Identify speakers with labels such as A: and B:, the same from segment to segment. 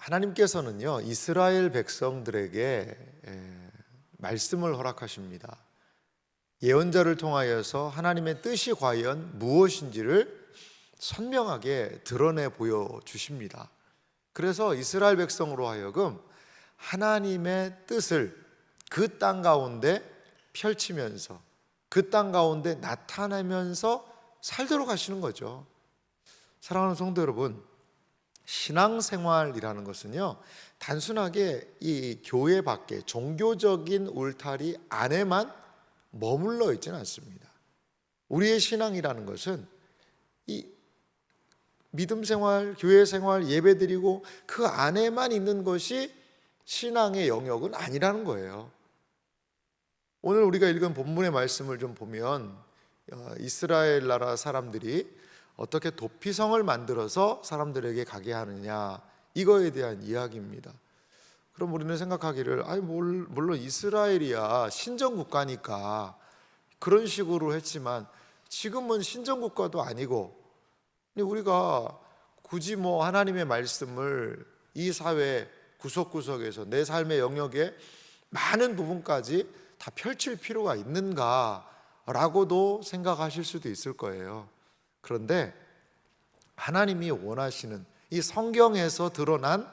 A: 하나님께서는요, 이스라엘 백성들에게 말씀을 허락하십니다. 예언자를 통하여서 하나님의 뜻이 과연 무엇인지를 선명하게 드러내 보여주십니다. 그래서 이스라엘 백성으로 하여금 하나님의 뜻을 그 땅 가운데 펼치면서 그 땅 가운데 나타내면서 살도록 하시는 거죠. 사랑하는 성도 여러분, 신앙생활이라는 것은요, 단순하게 이 교회 밖에 종교적인 울타리 안에만 머물러 있지는 않습니다. 우리의 신앙이라는 것은 이 믿음 생활, 교회 생활, 예배 드리고 그 안에만 있는 것이 신앙의 영역은 아니라는 거예요. 오늘 우리가 읽은 본문의 말씀을 좀 보면 이스라엘 나라 사람들이 어떻게 도피성을 만들어서 사람들에게 가게 하느냐, 이거에 대한 이야기입니다. 그럼 우리는 생각하기를 물론 이스라엘이야 신정국가니까 그런 식으로 했지만 지금은 신정국가도 아니고 우리가 굳이 하나님의 말씀을 이 사회 구석구석에서 내 삶의 영역에 많은 부분까지 다 펼칠 필요가 있는가라고도 생각하실 수도 있을 거예요. 그런데 하나님이 원하시는 이 성경에서 드러난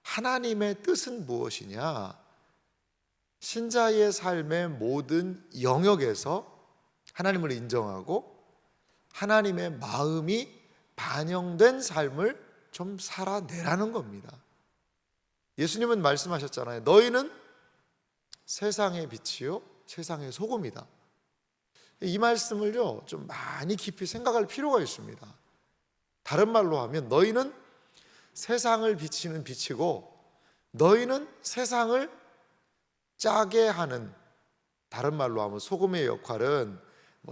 A: 하나님의 뜻은 무엇이냐? 신자의 삶의 모든 영역에서 하나님을 인정하고 하나님의 마음이 반영된 삶을 좀 살아내라는 겁니다. 예수님은 말씀하셨잖아요. 너희는 세상의 빛이요 세상의 소금이다. 이 말씀을요 좀 많이 깊이 생각할 필요가 있습니다. 다른 말로 하면 너희는 세상을 비치는 빛이고 너희는 세상을 짜게 하는, 다른 말로 하면 소금의 역할은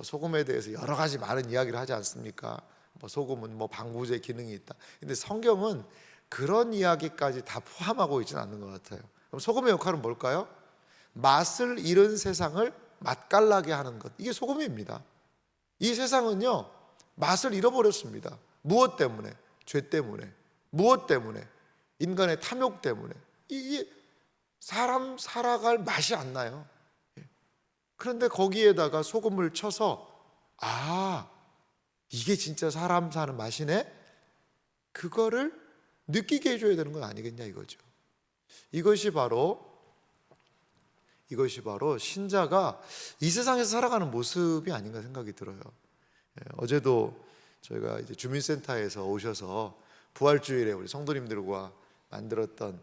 A: 소금에 대해서 여러 가지 많은 이야기를 하지 않습니까? 소금은 방부제 기능이 있다. 근데 성경은 그런 이야기까지 다 포함하고 있지는 않는 것 같아요. 그럼 소금의 역할은 뭘까요? 맛을 잃은 세상을 맛깔나게 하는 것, 이게 소금입니다. 이 세상은요 맛을 잃어버렸습니다. 무엇 때문에? 죄 때문에. 무엇 때문에? 인간의 탐욕 때문에. 이게 사람 살아갈 맛이 안 나요. 그런데 거기에다가 소금을 쳐서 이게 진짜 사람 사는 맛이네? 그거를 느끼게 해줘야 되는 건 아니겠냐 이거죠. 이것이 바로 신자가 이 세상에서 살아가는 모습이 아닌가 생각이 들어요. 어제도 저희가 이제 주민센터에서 오셔서 부활주일에 우리 성도님들과 만들었던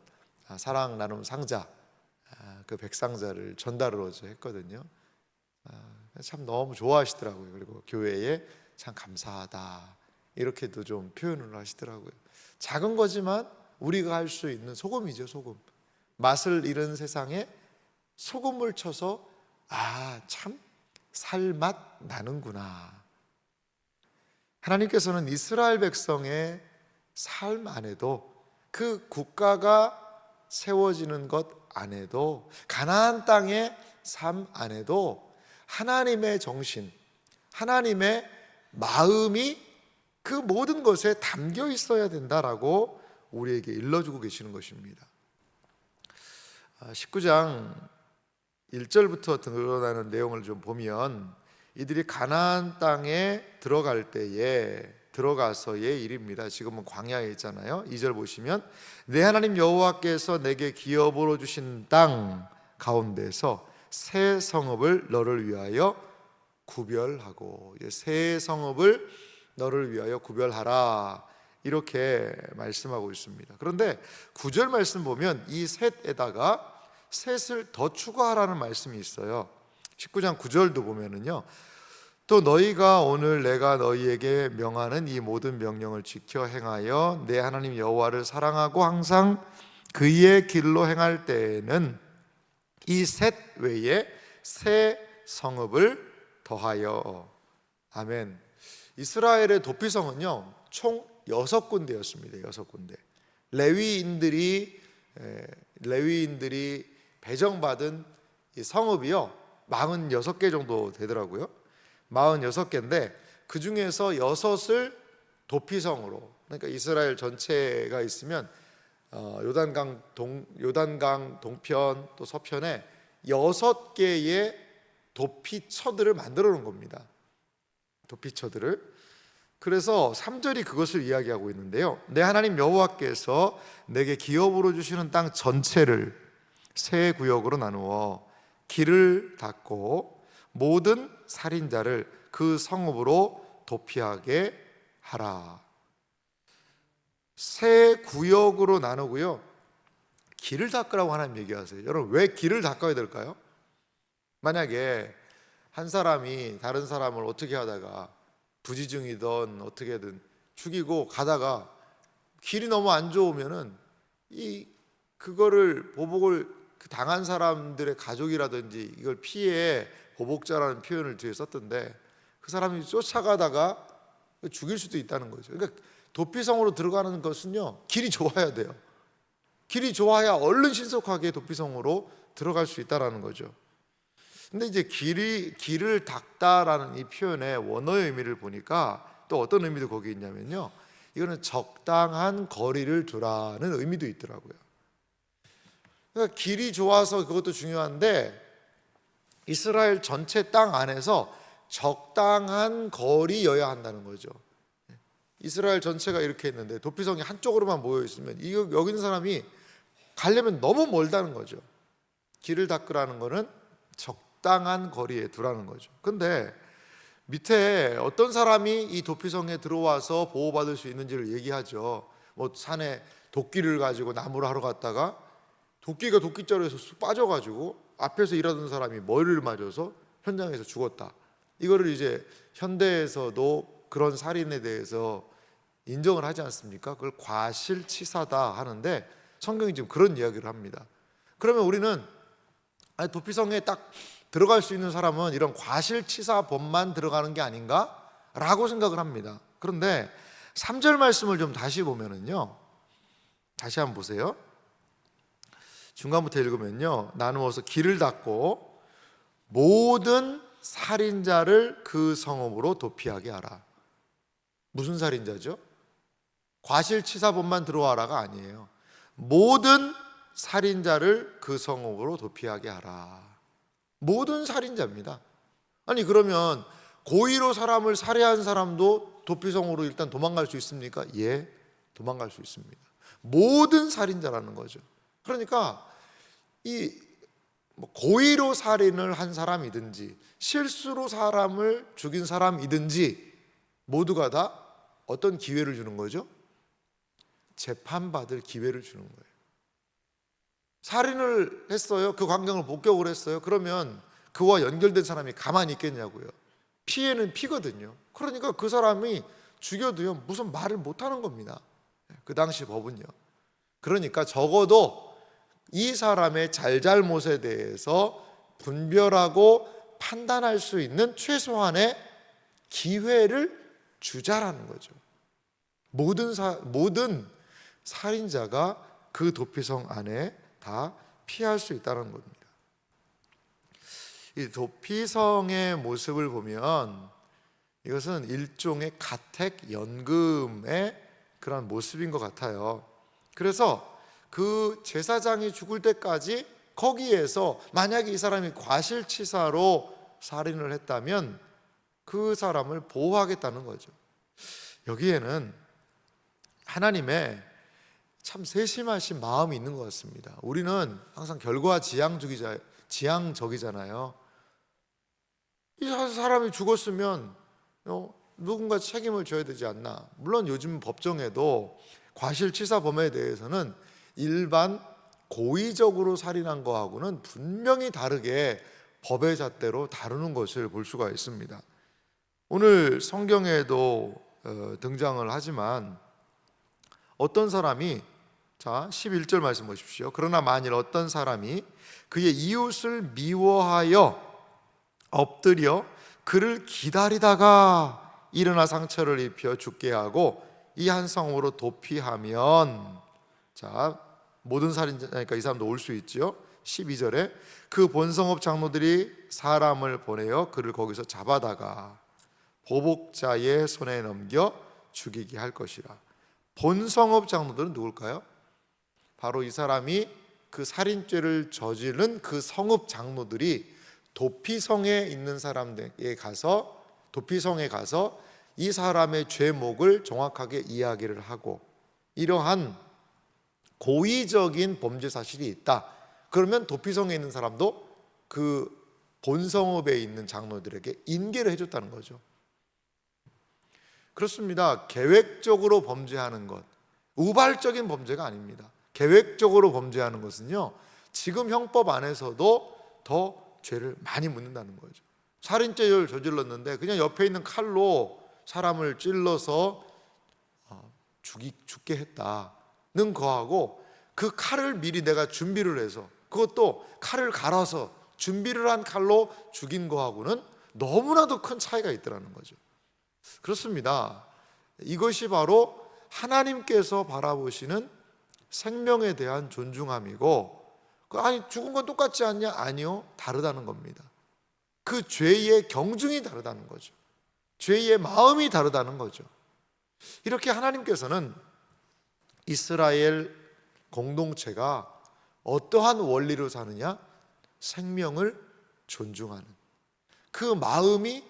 A: 사랑 나눔 상자, 그 백상자를 전달을 어제 했거든요. 참 너무 좋아하시더라고요. 그리고 교회에 참 감사하다 이렇게도 좀 표현을 하시더라고요. 작은 거지만 우리가 할 수 있는 소금이죠, 소금. 맛을 잃은 세상에 소금을 쳐서 참 살맛 나는구나. 하나님께서는 이스라엘 백성의 삶 안에도, 그 국가가 세워지는 것 안에도, 가나안 땅의 삶 안에도 하나님의 정신, 하나님의 마음이 그 모든 것에 담겨 있어야 된다라고 우리에게 일러주고 계시는 것입니다. 19장 1절부터 드러나는 내용을 좀 보면 이들이 가나안 땅에 들어갈 때에 들어가서의 일입니다. 지금은 광야에 있잖아요. 2절 보시면 내 하나님 여호와께서 내게 기업으로 주신 땅 가운데서 새 성읍을 너를 위하여 구별하고, 새 성읍을 너를 위하여 구별하라 이렇게 말씀하고 있습니다. 그런데 9절 말씀 보면 이 셋에다가 셋을 더 추가하라는 말씀이 있어요. 19장 9절도 보면은요, 또 너희가 오늘 내가 너희에게 명하는 이 모든 명령을 지켜 행하여 내 하나님 여호와를 사랑하고 항상 그의 길로 행할 때에는 이 셋 외에 새 성읍을 더하여. 아멘. 이스라엘의 도피성은요 총 6군데였습니다. 6군데. 레위인들이 배정받은 이 성읍이요 46개 정도 되더라고요. 46개인데 그 중에서 6을 도피성으로, 그러니까 이스라엘 전체가 있으면 요단강 동편 또 서편에 6개의 도피처들을 만들어 놓은 겁니다. 도피처들을. 그래서 3절이 그것을 이야기하고 있는데요. 내 하나님 여호와께서 내게 기업으로 주시는 땅 전체를 세 구역으로 나누어 길을 닫고 모든 살인자를 그 성읍으로 도피하게 하라. 세 구역으로 나누고요, 길을 닦으라고 하나님 얘기하세요. 여러분, 왜 길을 닦아야 될까요? 만약에 한 사람이 다른 사람을 어떻게 하다가 부지중이든 어떻게든 죽이고 가다가 길이 너무 안 좋으면은 그거를 보복을 당한 사람들의 가족이라든지 이걸 피해 보복자라는 표현을 뒤에 썼던데, 그 사람이 쫓아가다가 죽일 수도 있다는 거죠. 그러니까 도피성으로 들어가는 것은요, 길이 좋아야 돼요. 길이 좋아야 얼른 신속하게 도피성으로 들어갈 수 있다라는 거죠. 근데 이제 길을 닦다라는 이 표현의 원어의 의미를 보니까 또 어떤 의미도 거기 있냐면요, 이거는 적당한 거리를 두라는 의미도 있더라고요. 그러니까 길이 좋아서 그것도 중요한데, 이스라엘 전체 땅 안에서 적당한 거리여야 한다는 거죠. 이스라엘 전체가 이렇게 있는데 도피성이 한쪽으로만 모여 있으면 여기 있는 사람이 가려면 너무 멀다는 거죠. 길을 닦으라는 거는 적당한 거리에 두라는 거죠. 근데 밑에 어떤 사람이 이 도피성에 들어와서 보호받을 수 있는지를 얘기하죠. 뭐 산에 도끼를 가지고 나무를 하러 갔다가 도끼가 도끼자루에서 쑥 빠져가지고 앞에서 일하던 사람이 머리를 맞아서 현장에서 죽었다. 이거를 이제 현대에서도 그런 살인에 대해서 인정을 하지 않습니까? 그걸 과실치사다 하는데, 성경이 지금 그런 이야기를 합니다. 그러면 우리는 도피성에 딱 들어갈 수 있는 사람은 이런 과실치사범만 들어가는 게 아닌가? 라고 생각을 합니다. 그런데 3절 말씀을 좀 다시 보면은요, 다시 한번 보세요. 중간부터 읽으면요, 나누어서 길을 닫고 모든 살인자를 그 성읍으로 도피하게 하라. 무슨 살인자죠? 과실치사범만 들어와라가 아니에요. 모든 살인자를 그 성읍으로 도피하게 하라. 모든 살인자입니다. 아니, 그러면 고의로 사람을 살해한 사람도 도피성으로 일단 도망갈 수 있습니까? 예, 도망갈 수 있습니다. 모든 살인자라는 거죠. 그러니까 고의로 살인을 한 사람이든지 실수로 사람을 죽인 사람이든지 모두가 다 어떤 기회를 주는 거죠? 재판받을 기회를 주는 거예요. 살인을 했어요. 그 광경을 목격을 했어요. 그러면 그와 연결된 사람이 가만히 있겠냐고요. 피해는 피거든요. 그러니까 그 사람이 죽여도요, 무슨 말을 못하는 겁니다. 그 당시 법은요. 그러니까 적어도 이 사람의 잘잘못에 대해서 분별하고 판단할 수 있는 최소한의 기회를 주자라는 거죠. 모든 살인자가 그 도피성 안에 다 피할 수 있다는 겁니다. 이 도피성의 모습을 보면 이것은 일종의 가택 연금의 그런 모습인 것 같아요. 그래서 그 제사장이 죽을 때까지 거기에서 만약에 이 사람이 과실치사로 살인을 했다면 그 사람을 보호하겠다는 거죠. 여기에는 하나님의 참 세심하신 마음이 있는 것 같습니다. 우리는 항상 결과 지향적이잖아요. 이 사람이 죽었으면 누군가 책임을 져야 되지 않나. 물론 요즘 법정에도 과실치사범에 대해서는 일반 고의적으로 살인한 거하고는 분명히 다르게 법의 잣대로 다루는 것을 볼 수가 있습니다. 오늘 성경에도 등장을 하지만 어떤 사람이, 자 11절 말씀 보십시오. 그러나 만일 어떤 사람이 그의 이웃을 미워하여 엎드려 그를 기다리다가 일어나 상처를 입혀 죽게 하고 이 한 성으로 도피하면, 자 모든 살인자니까 이 사람도 올 수 있죠. 12절에 그 본성업 장로들이 사람을 보내어 그를 거기서 잡아다가 보복자의 손에 넘겨 죽이게 할 것이라. 본성업 장로들은 누굴까요? 바로 이 사람이 그 살인죄를 저지른 그 성읍 장로들이 도피성에 있는 사람들에게 가서, 도피성에 가서 이 사람의 죄목을 정확하게 이야기를 하고, 이러한 고의적인 범죄 사실이 있다, 그러면 도피성에 있는 사람도 그 본성읍에 있는 장로들에게 인계를 해줬다는 거죠. 그렇습니다. 계획적으로 범죄하는 것, 우발적인 범죄가 아닙니다. 계획적으로 범죄하는 것은요, 지금 형법 안에서도 더 죄를 많이 묻는다는 거죠. 살인죄를 저질렀는데 그냥 옆에 있는 칼로 사람을 찔러서 죽게 했다는 거하고, 그 칼을 미리 내가 준비를 해서, 그것도 칼을 갈아서 준비를 한 칼로 죽인 거하고는 너무나도 큰 차이가 있더라는 거죠. 그렇습니다. 이것이 바로 하나님께서 바라보시는 생명에 대한 존중함이고, 아니 죽은 건 똑같지 않냐? 아니요, 다르다는 겁니다. 그 죄의 경중이 다르다는 거죠. 죄의 마음이 다르다는 거죠. 이렇게 하나님께서는 이스라엘 공동체가 어떠한 원리로 사느냐? 생명을 존중하는 그 마음이,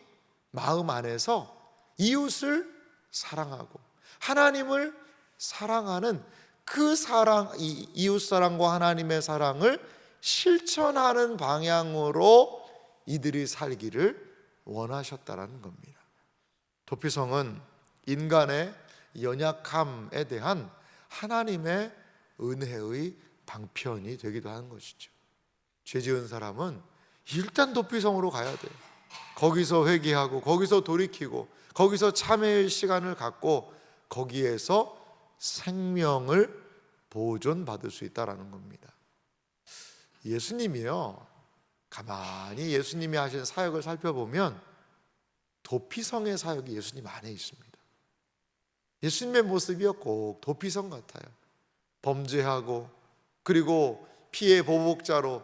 A: 마음 안에서 이웃을 사랑하고 하나님을 사랑하는 그 사랑, 이 이웃 사랑과 하나님의 사랑을 실천하는 방향으로 이들이 살기를 원하셨다라는 겁니다. 도피성은 인간의 연약함에 대한 하나님의 은혜의 방편이 되기도 하는 것이죠. 죄 지은 사람은 일단 도피성으로 가야 돼요. 거기서 회개하고, 거기서 돌이키고, 거기서 참회의 시간을 갖고, 거기에서 생명을 보존받을 수 있다는 겁니다. 예수님이요, 가만히 예수님이 하신 사역을 살펴보면 도피성의 사역이 예수님 안에 있습니다. 예수님의 모습이요, 꼭 도피성 같아요. 범죄하고, 그리고 피해 보복자로,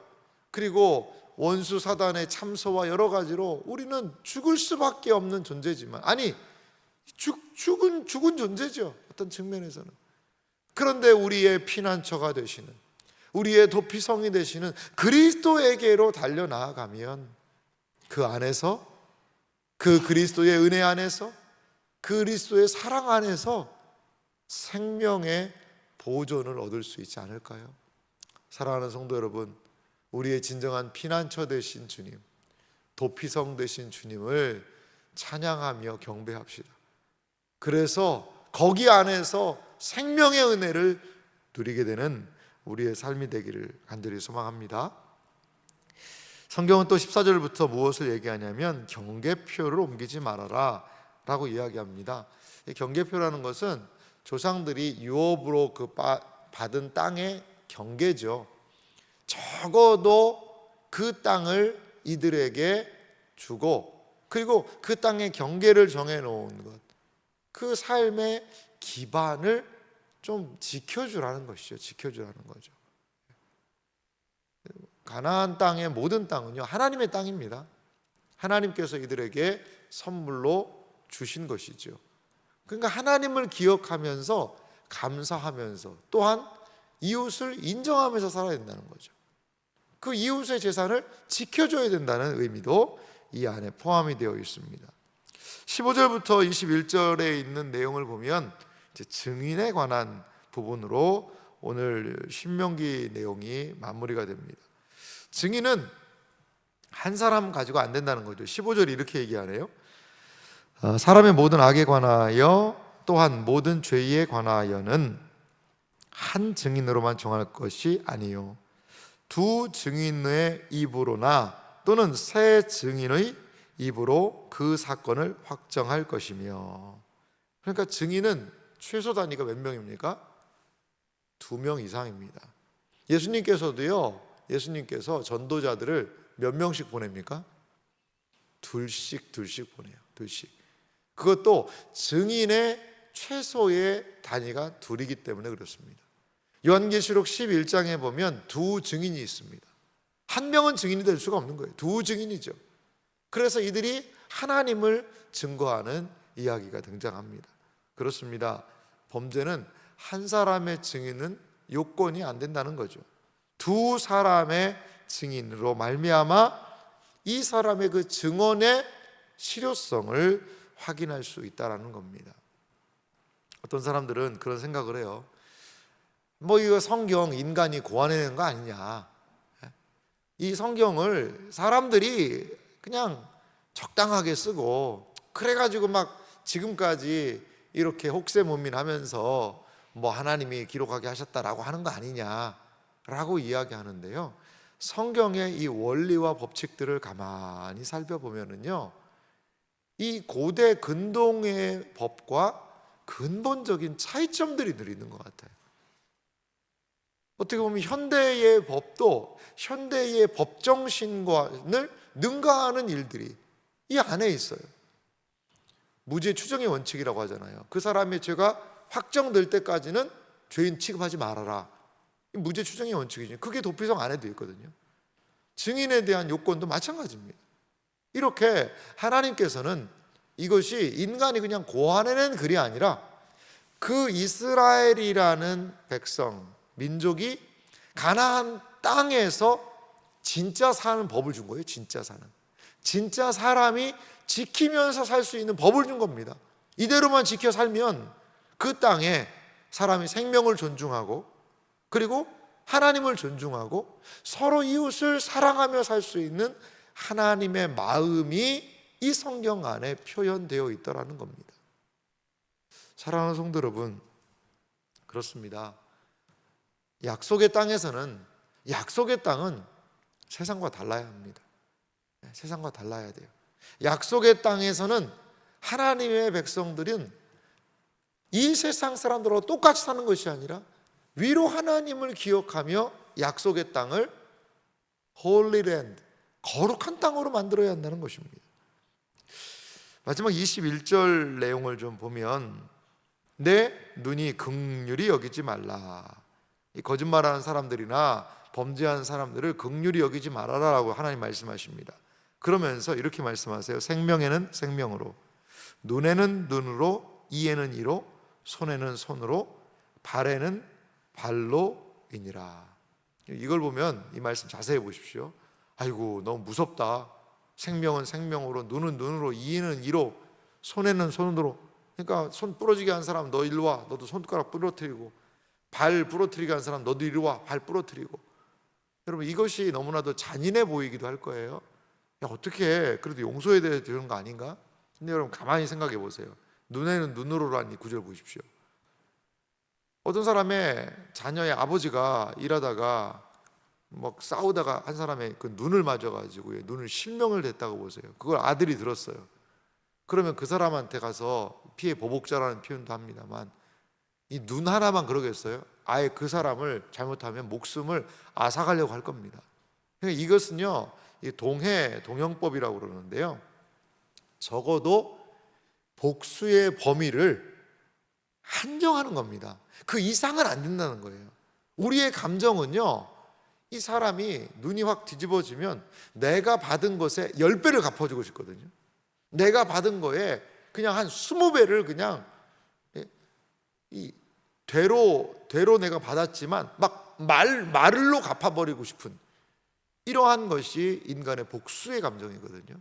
A: 그리고 원수 사단의 참소와 여러 가지로 우리는 죽을 수밖에 없는 존재지만, 아니 죽은 존재죠, 어떤 측면에서는. 그런데 우리의 피난처가 되시는, 우리의 도피성이 되시는 그리스도에게로 달려나아가면 그 안에서, 그 그리스도의 은혜 안에서, 그리스도의 사랑 안에서 생명의 보존을 얻을 수 있지 않을까요? 사랑하는 성도 여러분, 우리의 진정한 피난처 되신 주님, 도피성 되신 주님을 찬양하며 경배합시다. 그래서 거기 안에서 생명의 은혜를 누리게 되는 우리의 삶이 되기를 간절히 소망합니다. 성경은 또 14절부터 무엇을 얘기하냐면 경계표를 옮기지 말아라 라고 이야기합니다. 이 경계표라는 것은 조상들이 유업으로 받은 땅의 경계죠. 적어도 그 땅을 이들에게 주고, 그리고 그 땅의 경계를 정해놓은 것, 그 삶의 기반을 좀 지켜주라는 것이죠. 지켜주라는 거죠. 가나안 땅의 모든 땅은요, 하나님의 땅입니다. 하나님께서 이들에게 선물로 주신 것이죠. 그러니까 하나님을 기억하면서, 감사하면서, 또한 이웃을 인정하면서 살아야 된다는 거죠. 그 이웃의 재산을 지켜줘야 된다는 의미도 이 안에 포함이 되어 있습니다. 15절부터 21절에 있는 내용을 보면 이제 증인에 관한 부분으로 오늘 신명기 내용이 마무리가 됩니다. 증인은 한 사람 가지고 안 된다는 거죠. 15절이 이렇게 얘기하네요. 사람의 모든 악에 관하여 또한 모든 죄에 관하여는 한 증인으로만 정할 것이 아니요, 두 증인의 입으로나 또는 세 증인의 입으로 그 사건을 확정할 것이며. 그러니까 증인은 최소 단위가 몇 명입니까? 2명 이상입니다. 예수님께서 전도자들을 몇 명씩 보냅니까? 둘씩 보내요. 둘씩. 그것도 증인의 최소의 단위가 둘이기 때문에 그렇습니다. 요한계시록 11장에 보면 두 증인이 있습니다. 한 명은 증인이 될 수가 없는 거예요. 두 증인이죠. 그래서 이들이 하나님을 증거하는 이야기가 등장합니다. 그렇습니다. 범죄는 한 사람의 증인은 요건이 안 된다는 거죠. 두 사람의 증인으로 말미암아 이 사람의 그 증언의 실효성을 확인할 수 있다라는 겁니다. 어떤 사람들은 그런 생각을 해요. 뭐 이거 성경 인간이 고안해낸 거 아니냐, 이 성경을 사람들이 그냥 적당하게 쓰고 그래가지고 막 지금까지 이렇게 혹세무민하면서 뭐 하나님이 기록하게 하셨다라고 하는 거 아니냐라고 이야기하는데요, 성경의 이 원리와 법칙들을 가만히 살펴보면은요, 이 고대 근동의 법과 근본적인 차이점들이 늘 있는 것 같아요. 어떻게 보면 현대의 법도 현대의 법정신과를 능가하는 일들이 이 안에 있어요. 무죄 추정의 원칙이라고 하잖아요. 그 사람의 죄가 확정될 때까지는 죄인 취급하지 말아라. 무죄 추정의 원칙이죠. 그게 도피성 안에도 있거든요. 증인에 대한 요건도 마찬가지입니다. 이렇게 하나님께서는 이것이 인간이 그냥 고안해낸 글이 아니라 그 이스라엘이라는 백성, 민족이 가나안 땅에서 진짜 사는 법을 준 거예요. 진짜 사람이 지키면서 살 수 있는 법을 준 겁니다. 이대로만 지켜 살면 그 땅에 사람이 생명을 존중하고 그리고 하나님을 존중하고 서로 이웃을 사랑하며 살 수 있는 하나님의 마음이 이 성경 안에 표현되어 있다는 겁니다. 사랑하는 성도 여러분, 그렇습니다. 약속의 땅에서는, 약속의 땅은 세상과 달라야 합니다. 세상과 달라야 돼요. 약속의 땅에서는 하나님의 백성들은 이 세상 사람들하고 똑같이 사는 것이 아니라 위로 하나님을 기억하며 약속의 땅을 Holy Land, 거룩한 땅으로 만들어야 한다는 것입니다. 마지막 21절 내용을 좀 보면 내 눈이 긍휼히 여기지 말라. 이 거짓말하는 사람들이나 범죄하는 사람들을 긍휼히 여기지 말아라라고 하나님 말씀하십니다. 그러면서 이렇게 말씀하세요. 생명에는 생명으로, 눈에는 눈으로, 이에는 이로, 손에는 손으로, 발에는 발로이니라. 이걸 보면 이 말씀 자세히 보십시오. 아이고 너무 무섭다. 생명은 생명으로, 눈은 눈으로, 이에는 이로, 손에는 손으로. 그러니까 손 부러지게 한 사람 너 일로 와, 너도 손가락 부러뜨리고, 발 부러뜨리게 한 사람 너도 이리 와, 발 부러뜨리고. 여러분 이것이 너무나도 잔인해 보이기도 할 거예요. 야, 어떻게 그래도 용서해야 되는 거 아닌가? 근데 여러분 가만히 생각해 보세요. 눈에는 눈으로라는 이 구절 보십시오. 어떤 사람의 자녀의 아버지가 일하다가 막 싸우다가 한 사람의 그 눈을 맞아가지고 눈을 실명을 댔다고 보세요. 그걸 아들이 들었어요. 그러면 그 사람한테 가서 피해 보복자라는 표현도 합니다만 이 눈 하나만 그러겠어요? 아예 그 사람을 잘못하면 목숨을 앗아가려고 할 겁니다. 그러니까 이것은요, 이 동형법이라고 그러는데요, 적어도 복수의 범위를 한정하는 겁니다. 그 이상은 안 된다는 거예요. 우리의 감정은요, 이 사람이 눈이 확 뒤집어지면 내가 받은 것에 10배를 갚아주고 싶거든요. 내가 받은 거에 그냥 한 20배를 그냥 이 되로 내가 받았지만 막 말로 갚아버리고 싶은 이러한 것이 인간의 복수의 감정이거든요.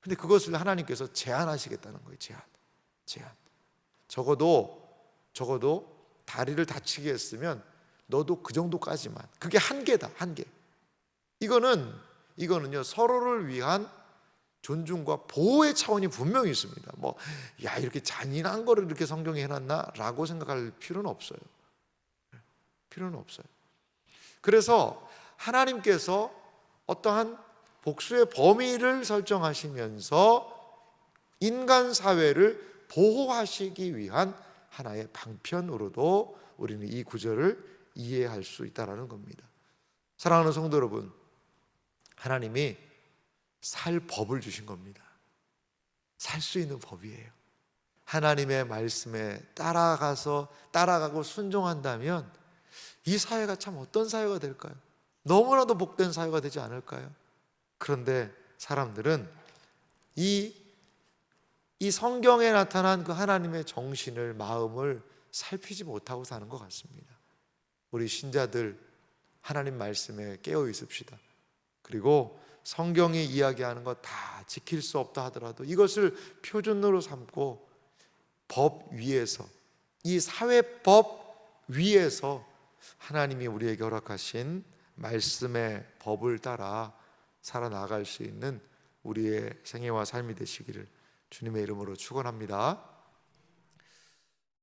A: 근데 그것을 하나님께서 제한하시겠다는 거예요. 제한. 적어도 다리를 다치게 했으면 너도 그 정도까지만. 그게 한계다, 한계. 이거는요 서로를 위한 존중과 보호의 차원이 분명히 있습니다. 야 이렇게 잔인한 거를 이렇게 성경에 해놨나라고 생각할 필요는 없어요. 그래서 하나님께서 어떠한 복수의 범위를 설정하시면서 인간 사회를 보호하시기 위한 하나의 방편으로도 우리는 이 구절을 이해할 수 있다는 겁니다. 사랑하는 성도 여러분, 하나님이 살 법을 주신 겁니다. 살 수 있는 법이에요. 하나님의 말씀에 따라가고 순종한다면 이 사회가 참 어떤 사회가 될까요? 너무나도 복된 사회가 되지 않을까요? 그런데 사람들은 이 성경에 나타난 그 하나님의 정신을, 마음을 살피지 못하고 사는 것 같습니다. 우리 신자들 하나님 말씀에 깨어 있읍시다. 그리고 성경이 이야기하는 것 다 지킬 수 없다 하더라도 이것을 표준으로 삼고 법 위에서, 이 사회법 위에서 하나님이 우리에게 허락하신 말씀의 법을 따라 살아나갈 수 있는 우리의 생애와 삶이 되시기를 주님의 이름으로 축원합니다.